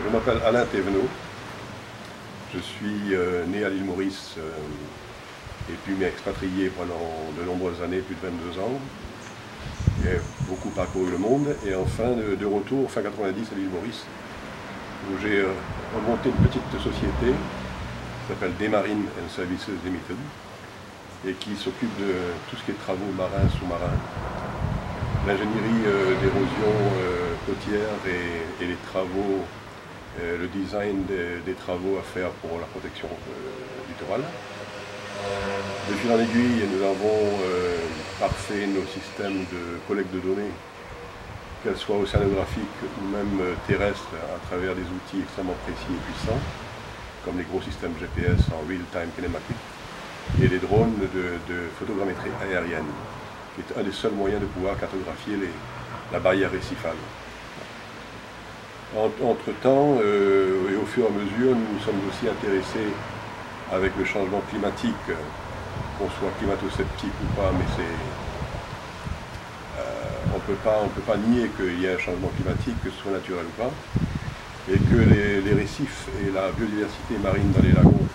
Je m'appelle Alain Thévenot. Je suis né à l'île Maurice et puis m'ai expatrié pendant de nombreuses années, plus de 22 ans. J'ai beaucoup parcouru le monde et enfin de retour fin 90 à l'île Maurice où j'ai remonté une petite société qui s'appelle Desmarines & Services Limited et qui s'occupe de tout ce qui est travaux marins, sous-marins, l'ingénierie d'érosion côtière et les travaux, le design des travaux à faire pour la protection littorale. De fil en aiguille, nous avons parfait nos systèmes de collecte de données, qu'elles soient océanographiques ou même terrestres, à travers des outils extrêmement précis et puissants, comme les gros systèmes GPS en real-time kinematic, et les drones de photogrammétrie aérienne, qui est un des seuls moyens de pouvoir cartographier la barrière récifale. Entre-temps, et au fur et à mesure, nous nous sommes aussi intéressés avec le changement climatique, qu'on soit climato-sceptique ou pas, mais on ne peut pas nier qu'il y ait un changement climatique, que ce soit naturel ou pas, et que les récifs et la biodiversité marine dans les lagons,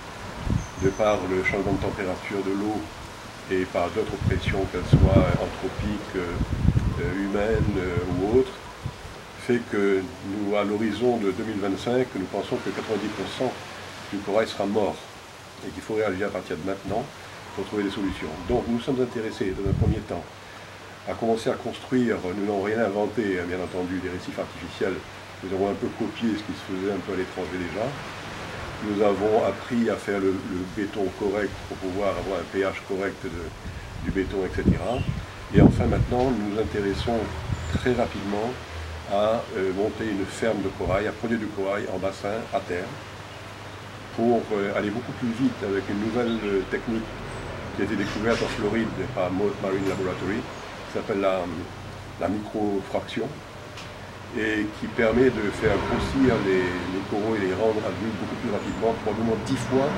de par le changement de température de l'eau et par d'autres pressions, qu'elles soient anthropiques, humaines ou autres, fait que nous, à l'horizon de 2025, nous pensons que 90% du corail sera mort et qu'il faut réagir à partir de maintenant pour trouver des solutions. Donc nous sommes intéressés, dans un premier temps, à commencer à construire, nous n'avons rien inventé, bien entendu, des récifs artificiels, nous avons un peu copié ce qui se faisait un peu à l'étranger déjà. Nous avons appris à faire le béton correct pour pouvoir avoir un pH correct du béton, etc. Et enfin maintenant, nous nous intéressons très rapidement à monter une ferme de corail, à produire du corail en bassin à terre, pour aller beaucoup plus vite avec une nouvelle technique qui a été découverte en Floride par Mote Marine Laboratory, qui s'appelle la microfraction, et qui permet de faire grossir les coraux et les rendre adultes beaucoup plus rapidement, probablement 10 fois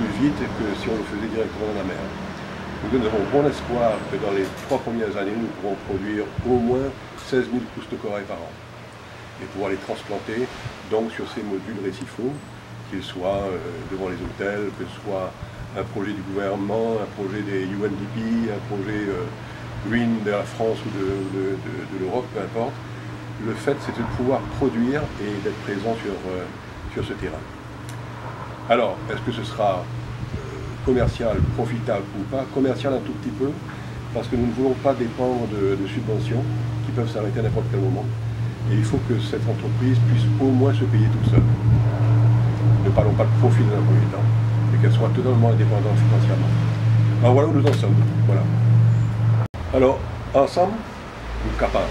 plus vite que si on le faisait directement dans la mer. Donc nous avons bon espoir que dans les 3 premières années, nous pourrons produire au moins 16 000 pousses de corail par an et pouvoir les transplanter donc sur ces modules récifaux, qu'ils soient devant les hôtels, que ce soit un projet du gouvernement, un projet des UNDP, un projet Green de la France ou de l'Europe, peu importe. Le fait, c'est de pouvoir produire et d'être présent sur ce terrain. Alors, est-ce que ce sera commercial, profitable ou pas? Commercial un tout petit peu, parce que nous ne voulons pas dépendre de subventions qui peuvent s'arrêter à n'importe quel moment. Et il faut que cette entreprise puisse au moins se payer toute seule. Ne parlons pas de profit dans un premier temps, mais qu'elle soit totalement indépendante financièrement. Alors voilà où nous en sommes. Voilà. Alors, ensemble, nous capables.